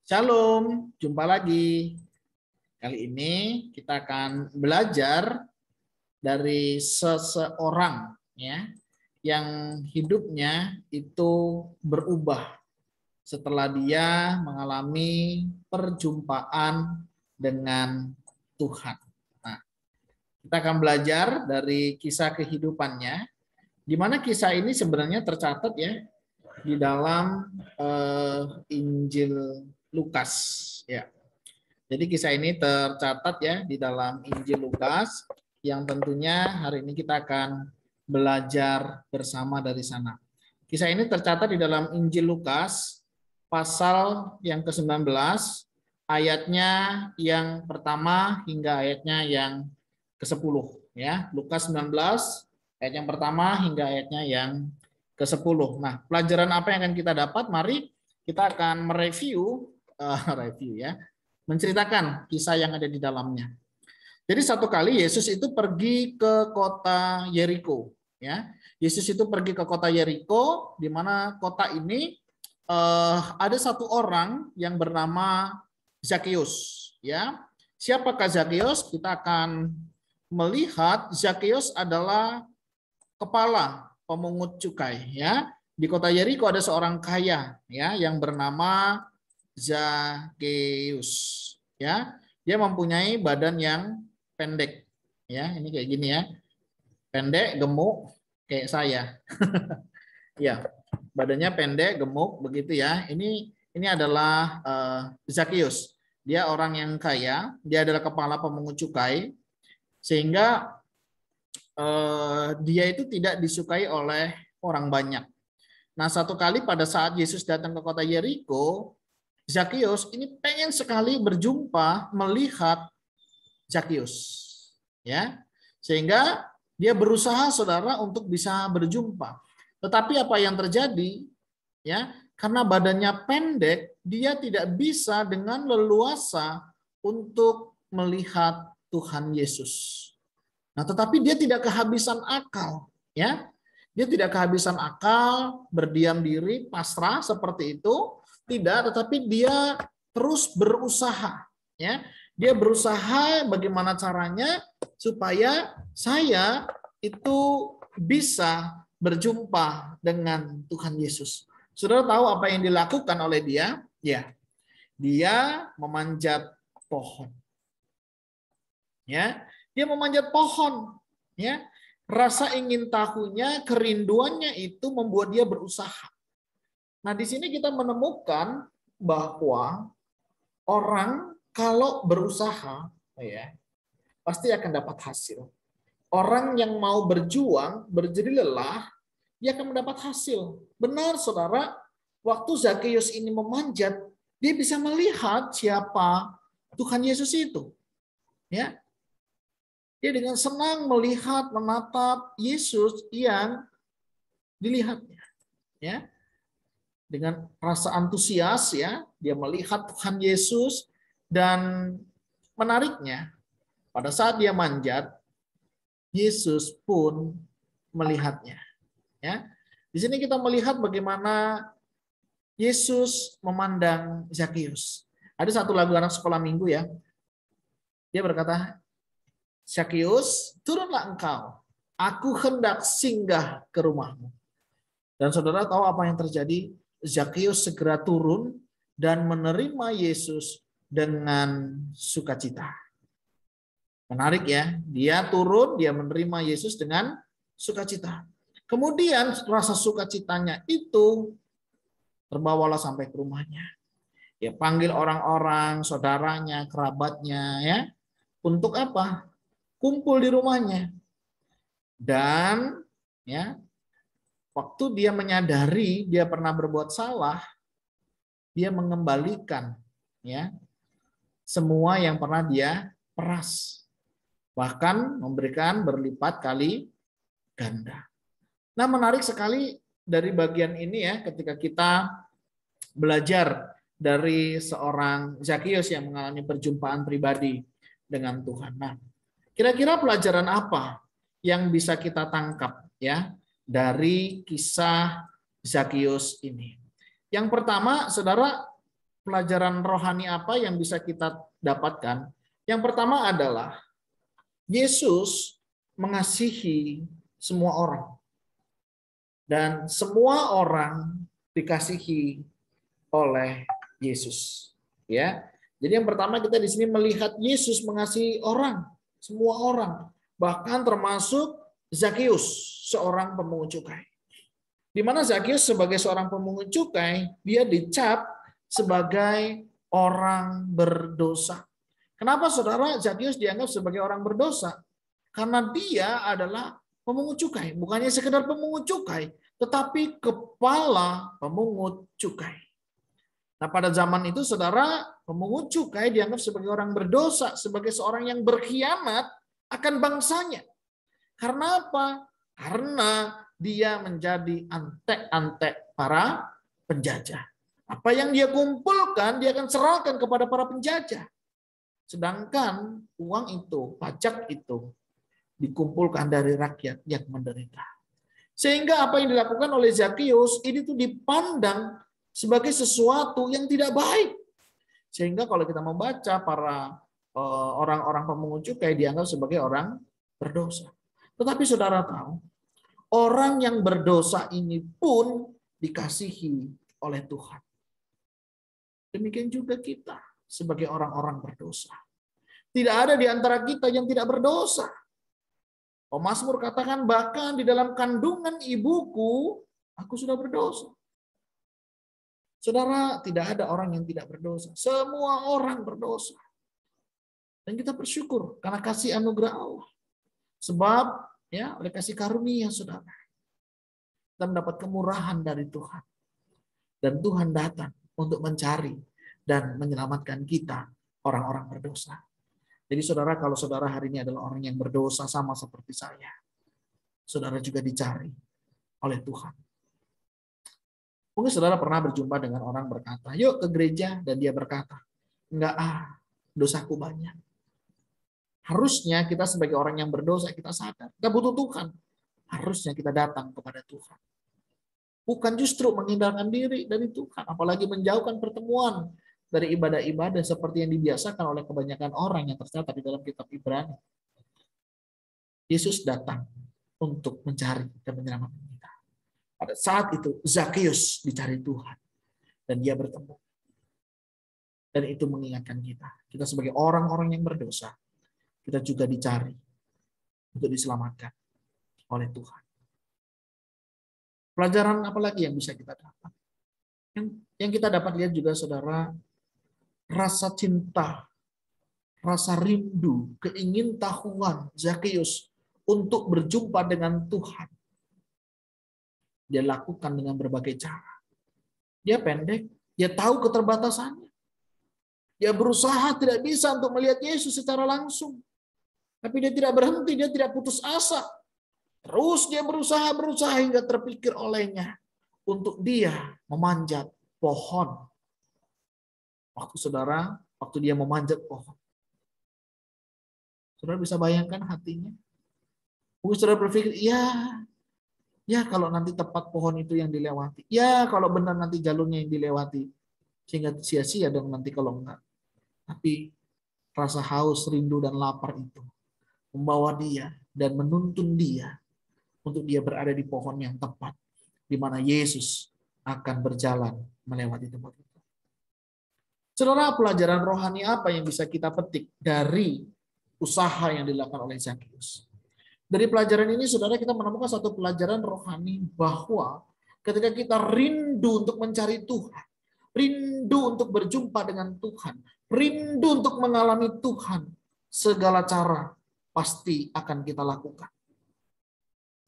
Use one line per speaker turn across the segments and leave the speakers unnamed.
Shalom, jumpa lagi. Kali ini kita akan belajar dari seseorang ya yang hidupnya itu berubah setelah dia mengalami perjumpaan dengan Tuhan. Nah, kita akan belajar dari kisah kehidupannya, di mana kisah ini sebenarnya tercatat ya di dalam Injil Lukas ya. Jadi kisah ini tercatat ya di dalam Injil Lukas yang tentunya hari ini kita akan belajar bersama dari sana. Kisah ini tercatat di dalam Injil Lukas pasal yang ke-19 ayatnya yang pertama hingga ayatnya yang ke-10 ya. Lukas 19 ayat yang pertama hingga ayatnya yang ke-10. Nah, pelajaran apa yang akan kita dapat? Mari kita akan mereview menceritakan kisah yang ada di dalamnya. Jadi satu kali Yesus itu pergi ke kota Yeriko, ya. Yesus itu pergi ke kota Yeriko, di mana kota ini ada satu orang yang bernama Zakeus, ya. Siapakah Zakeus? Kita akan melihat Zakeus adalah kepala pemungut cukai, ya. Di kota Yeriko ada seorang kaya, ya, yang bernama Zakeus, ya. Dia mempunyai badan yang pendek, ya. Ini kayak gini ya, pendek, gemuk, kayak saya. Ya, badannya pendek, gemuk, begitu ya. Ini adalah Zakeus. Dia orang yang kaya, dia adalah kepala pemungut cukai, sehingga dia itu tidak disukai oleh orang banyak. Nah, satu kali pada saat Yesus datang ke kota Yeriko, Zakeus ini pengen sekali berjumpa, melihat Zakeus, ya, sehingga dia berusaha, saudara, untuk bisa berjumpa. Tetapi apa yang terjadi, ya, karena badannya pendek, dia tidak bisa dengan leluasa untuk melihat Tuhan Yesus. Nah, tetapi dia tidak kehabisan akal, ya. Dia tidak kehabisan akal, berdiam diri, pasrah seperti itu, tidak, tetapi dia terus berusaha, ya. Dia berusaha bagaimana caranya supaya saya itu bisa berjumpa dengan Tuhan Yesus. Saudara tahu apa yang dilakukan oleh dia? Ya, dia memanjat pohon. Ya, dia memanjat pohon, ya. Rasa ingin tahunya, kerinduannya itu membuat dia berusaha. Nah, di sini kita menemukan bahwa orang kalau berusaha, ya, pasti akan dapat hasil. Orang yang mau berjuang, berjeri lelah, dia akan mendapat hasil. Benar, saudara, waktu Zakeus ini memanjat, dia bisa melihat siapa Tuhan Yesus itu. Ya, dia dengan senang melihat, menatap Yesus yang dilihatnya, ya. Dengan rasa antusias, ya, dia melihat Tuhan Yesus, dan menariknya, pada saat dia manjat, Yesus pun melihatnya, ya. Di sini kita melihat bagaimana Yesus memandang Zakeus. Ada satu lagu anak sekolah minggu, ya. Dia berkata, Zakeus, turunlah engkau. Aku hendak singgah ke rumahmu. Dan saudara tahu apa yang terjadi? Zakeus segera turun dan menerima Yesus dengan sukacita. Menarik ya, dia turun, dia menerima Yesus dengan sukacita. Kemudian rasa sukacitanya itu terbawalah sampai ke rumahnya. Dia panggil orang-orang, saudaranya, kerabatnya, ya. Untuk apa? Kumpul di rumahnya. Dan ya, waktu dia menyadari dia pernah berbuat salah, dia mengembalikan, ya, semua yang pernah dia peras. Bahkan memberikan berlipat kali ganda. Nah, menarik sekali dari bagian ini, ya, ketika kita belajar dari seorang Zakeus yang mengalami perjumpaan pribadi dengan Tuhan. Nah, kira-kira pelajaran apa yang bisa kita tangkap, ya, dari kisah Zakeus ini? Yang pertama, saudara, pelajaran rohani apa yang bisa kita dapatkan? Yang pertama adalah Yesus mengasihi semua orang. Dan semua orang dikasihi oleh Yesus. Ya. Jadi yang pertama kita di sini melihat Yesus mengasihi orang, semua orang, bahkan termasuk Zakius, seorang pemungut cukai. Di mana Zakius sebagai seorang pemungut cukai, dia dicap sebagai orang berdosa. Kenapa saudara Zakius dianggap sebagai orang berdosa? Karena dia adalah pemungut cukai, bukannya sekedar pemungut cukai, tetapi kepala pemungut cukai. Nah, pada zaman itu saudara, pemungut cukai dianggap sebagai orang berdosa, sebagai seorang yang berkhianat akan bangsanya. Karena apa? Karena dia menjadi antek-antek para penjajah. Apa yang dia kumpulkan, dia akan serahkan kepada para penjajah. Sedangkan uang itu, pajak itu, dikumpulkan dari rakyat yang menderita. Sehingga apa yang dilakukan oleh Zakius ini tuh dipandang sebagai sesuatu yang tidak baik. Sehingga kalau kita membaca para orang-orang pemungut cukai dianggap sebagai orang berdosa. Tetapi saudara tahu, orang yang berdosa ini pun dikasihi oleh Tuhan. Demikian juga kita sebagai orang-orang berdosa. Tidak ada di antara kita yang tidak berdosa. Mazmur katakan bahkan di dalam kandungan ibuku aku sudah berdosa. Saudara, tidak ada orang yang tidak berdosa. Semua orang berdosa. Dan kita bersyukur karena kasih anugerah Allah. Sebab ya oleh kasih karunia saudara, kita mendapat kemurahan dari Tuhan. Dan Tuhan datang untuk mencari dan menyelamatkan kita orang-orang berdosa. Jadi saudara, kalau saudara hari ini adalah orang yang berdosa sama seperti saya, saudara juga dicari oleh Tuhan. Mungkin saudara pernah berjumpa dengan orang berkata, yuk ke gereja, dan dia berkata, enggak dosaku banyak. Harusnya kita sebagai orang yang berdosa, kita sadar, kita butuh Tuhan. Harusnya kita datang kepada Tuhan. Bukan justru menghindarkan diri dari Tuhan, apalagi menjauhkan pertemuan dari ibadah-ibadah seperti yang dibiasakan oleh kebanyakan orang yang tercatat di dalam kitab Ibrani. Yesus datang untuk mencari dan menyelamatkan kita. Pada saat itu Zakius dicari Tuhan dan dia bertemu. Dan itu mengingatkan kita sebagai orang-orang yang berdosa, kita juga dicari untuk diselamatkan oleh Tuhan. Pelajaran apa lagi yang bisa kita dapat? Yang kita dapat lihat juga saudara, rasa cinta, rasa rindu, keingintahuan Zakius untuk berjumpa dengan Tuhan. Dia lakukan dengan berbagai cara. Dia pendek, dia tahu keterbatasannya. Dia berusaha tidak bisa untuk melihat Yesus secara langsung. Tapi dia tidak berhenti, dia tidak putus asa. Terus dia berusaha hingga terpikir olehnya untuk dia memanjat pohon. Waktu dia memanjat pohon. Saudara bisa bayangkan hatinya? Mungkin saudara berpikir, ya kalau nanti tepat pohon itu yang dilewati. Ya kalau benar nanti jalurnya yang dilewati. Sehingga sia-sia dong nanti kalau enggak. Tapi rasa haus, rindu, dan lapar itu membawa dia dan menuntun dia untuk dia berada di pohon yang tepat. Di mana Yesus akan berjalan melewati tempat itu. Saudara, pelajaran rohani apa yang bisa kita petik dari usaha yang dilakukan oleh Zakius? Dari pelajaran ini, saudara, kita menemukan satu pelajaran rohani bahwa ketika kita rindu untuk mencari Tuhan, rindu untuk berjumpa dengan Tuhan, rindu untuk mengalami Tuhan, segala cara pasti akan kita lakukan.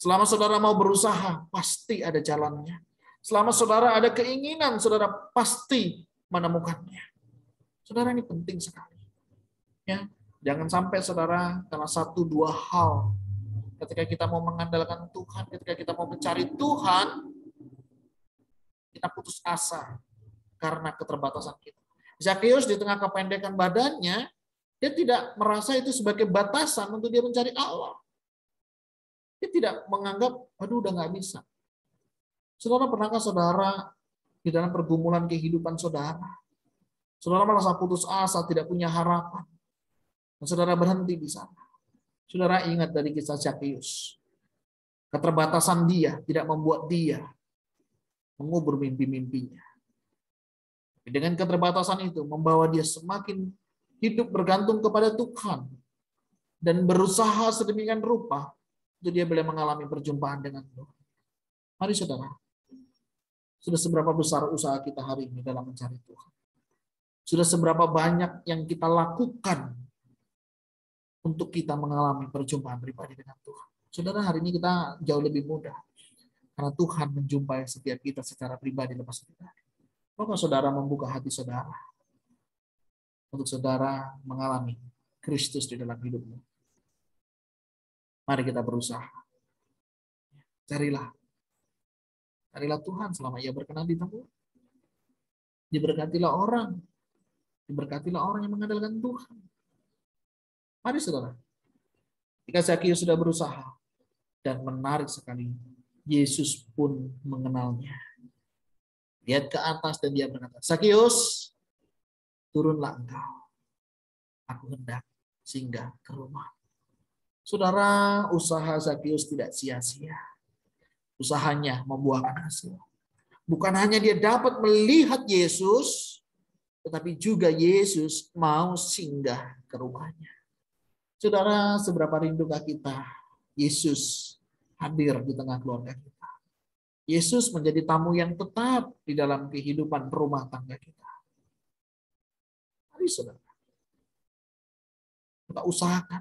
Selama saudara mau berusaha, pasti ada jalannya. Selama saudara ada keinginan, saudara pasti menemukannya. Saudara, ini penting sekali. Ya, jangan sampai saudara karena 1-2 hal ketika kita mau mengandalkan Tuhan, ketika kita mau mencari Tuhan, kita putus asa karena keterbatasan kita. Zakius di tengah kependekan badannya, dia tidak merasa itu sebagai batasan untuk dia mencari Allah. Dia tidak menganggap, aduh udah nggak bisa. Saudara, pernahkah saudara di dalam pergumulan kehidupan saudara, Saudara merasa putus asa, tidak punya harapan. Dan saudara berhenti di sana. Saudara ingat dari kisah Zakheus. Keterbatasan dia tidak membuat dia mengubur mimpi-mimpinya. Dengan keterbatasan itu membawa dia semakin hidup bergantung kepada Tuhan dan berusaha sedemikian rupa untuk dia boleh mengalami perjumpaan dengan Tuhan. Mari saudara, sudah seberapa besar usaha kita hari ini dalam mencari Tuhan? Sudah seberapa banyak yang kita lakukan untuk kita mengalami perjumpaan pribadi dengan Tuhan? Saudara, hari ini kita jauh lebih mudah karena Tuhan menjumpai setiap kita secara pribadi lepas pribadi. Maka saudara membuka hati saudara untuk saudara mengalami Kristus di dalam hidupmu. Mari kita berusaha. Carilah Tuhan selama ia berkenan di tempat. Diberkatilah orang yang mengandalkan Tuhan. Mari saudara. Jika Zakheus sudah berusaha dan menarik sekali, Yesus pun mengenalnya. Lihat ke atas dan dia berkata, Zakheus, turunlah engkau. Aku hendak singgah ke rumah. Saudara, usaha Zakheus tidak sia-sia. Usahanya membuahkan hasil. Bukan hanya dia dapat melihat Yesus, tetapi juga Yesus mau singgah ke rumahnya. Saudara, seberapa rindukah kita Yesus hadir di tengah keluarga kita? Yesus menjadi tamu yang tetap di dalam kehidupan rumah tangga kita. Mari saudara, kita usahakan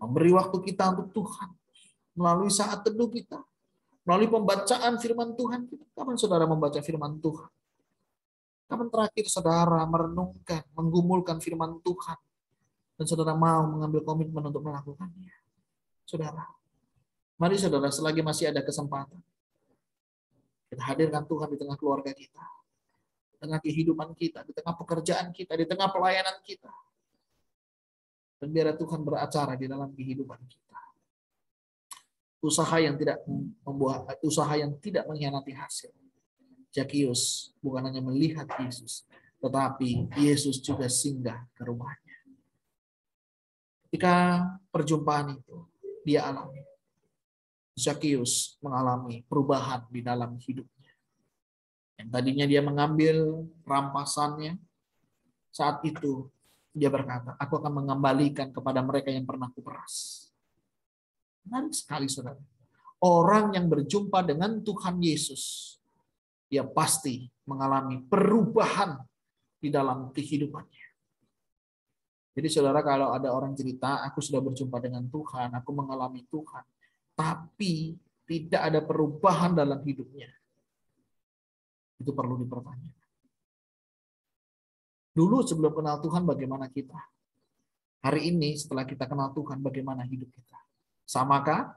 memberi waktu kita untuk Tuhan melalui saat teduh kita, melalui pembacaan firman Tuhan kita. Kapan saudara membaca firman Tuhan? Kapan terakhir saudara merenungkan, menggumulkan firman Tuhan, dan saudara mau mengambil komitmen untuk melakukannya? Saudara, mari saudara, selagi masih ada kesempatan, kita hadirkan Tuhan di tengah keluarga kita, di tengah kehidupan kita, di tengah pekerjaan kita, di tengah pelayanan kita. Dan biar Tuhan beracara di dalam kehidupan kita. Usaha yang tidak mengkhianati hasil. Zakheus bukan hanya melihat Yesus, tetapi Yesus juga singgah ke rumahnya. Ketika perjumpaan itu dia alami, Zakheus mengalami perubahan di dalam hidupnya. Yang tadinya dia mengambil rampasannya, saat itu dia berkata, aku akan mengembalikan kepada mereka yang pernah kuperas. Menarik sekali saudara. Orang yang berjumpa dengan Tuhan Yesus, dia pasti mengalami perubahan di dalam kehidupannya. Jadi saudara, kalau ada orang cerita, aku sudah berjumpa dengan Tuhan, aku mengalami Tuhan, tapi tidak ada perubahan dalam hidupnya, itu perlu dipertanyakan. Dulu sebelum kenal Tuhan bagaimana kita? Hari ini setelah kita kenal Tuhan bagaimana hidup kita? Samakah?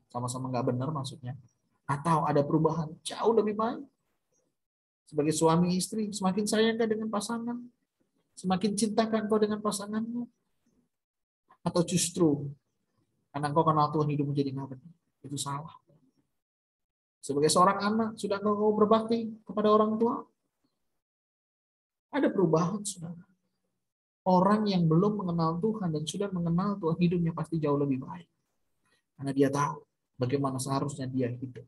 Sama-sama nggak benar maksudnya? Atau ada perubahan jauh lebih baik? Sebagai suami istri, semakin sayangkah dengan pasangan? Semakin cintakan kau dengan pasanganmu? Atau justru karena kau kenal Tuhan hidupmu jadi nggak benar? Itu salah. Sebagai seorang anak, sudah kau berbakti kepada orang tua? Ada perubahan, saudara. Orang yang belum mengenal Tuhan dan sudah mengenal Tuhan, hidupnya pasti jauh lebih baik. Karena dia tahu bagaimana seharusnya dia hidup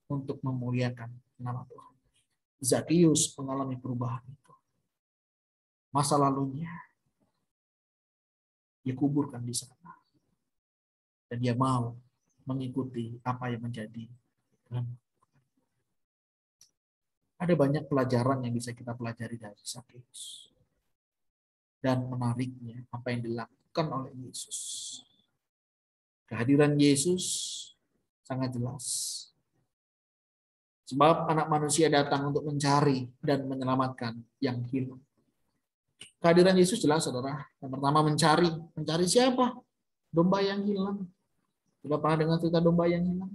untuk memuliakan nama Tuhan. Zakheus mengalami perubahan itu. Masa lalunya dia kuburkan di sana. Dan dia mau mengikuti apa yang menjadi kehendak. Ada banyak pelajaran yang bisa kita pelajari dari Zakheus. Dan menariknya apa yang dilakukan oleh Yesus. Kehadiran Yesus sangat jelas. Sebab anak manusia datang untuk mencari dan menyelamatkan yang hilang. Kehadiran Yesus jelas, saudara. Yang pertama mencari. Mencari siapa? Domba yang hilang. Sudah pernah dengar cerita domba yang hilang?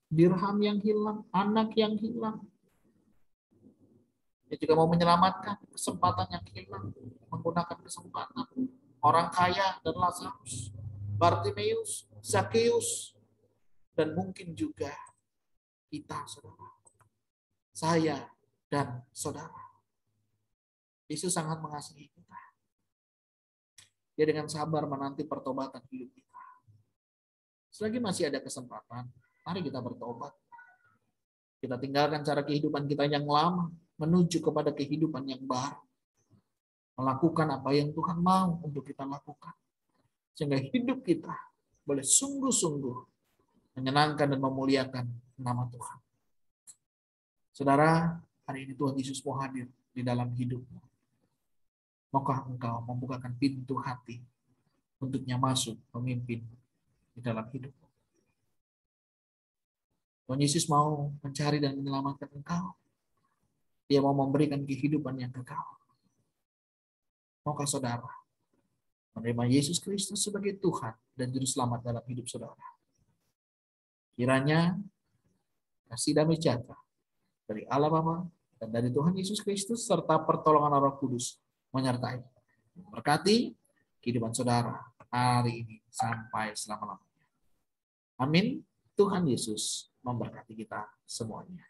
Dirham yang hilang, anak yang hilang. Dia juga mau menyelamatkan kesempatan yang hilang, menggunakan kesempatan orang kaya dan Lazarus, Bartimeus, Zakheus, dan mungkin juga kita, saudara. Saya dan saudara. Yesus sangat mengasihi kita. Dia dengan sabar menanti pertobatan hidup kita. Selagi masih ada kesempatan, mari kita bertobat. Kita tinggalkan cara kehidupan kita yang lama, menuju kepada kehidupan yang baru. Melakukan apa yang Tuhan mau untuk kita lakukan. Sehingga hidup kita boleh sungguh-sungguh menyenangkan dan memuliakan nama Tuhan. Saudara, hari ini Tuhan Yesus mau hadir di dalam hidupmu. Maukah engkau membukakan pintu hati untuknya masuk memimpin di dalam hidupmu? Tuhan Yesus mau mencari dan menyelamatkan engkau. Dia mau memberikan kehidupan yang kekal. Maukah saudara menerima Yesus Kristus sebagai Tuhan dan Juru Selamat dalam hidup saudara? Kiranya kasih damai sejahtera dari Allah Bapa dan dari Tuhan Yesus Kristus serta pertolongan Roh Kudus menyertai, berkati kehidupan saudara hari ini sampai selama-lamanya. Amin. Tuhan Yesus memberkati kita semuanya.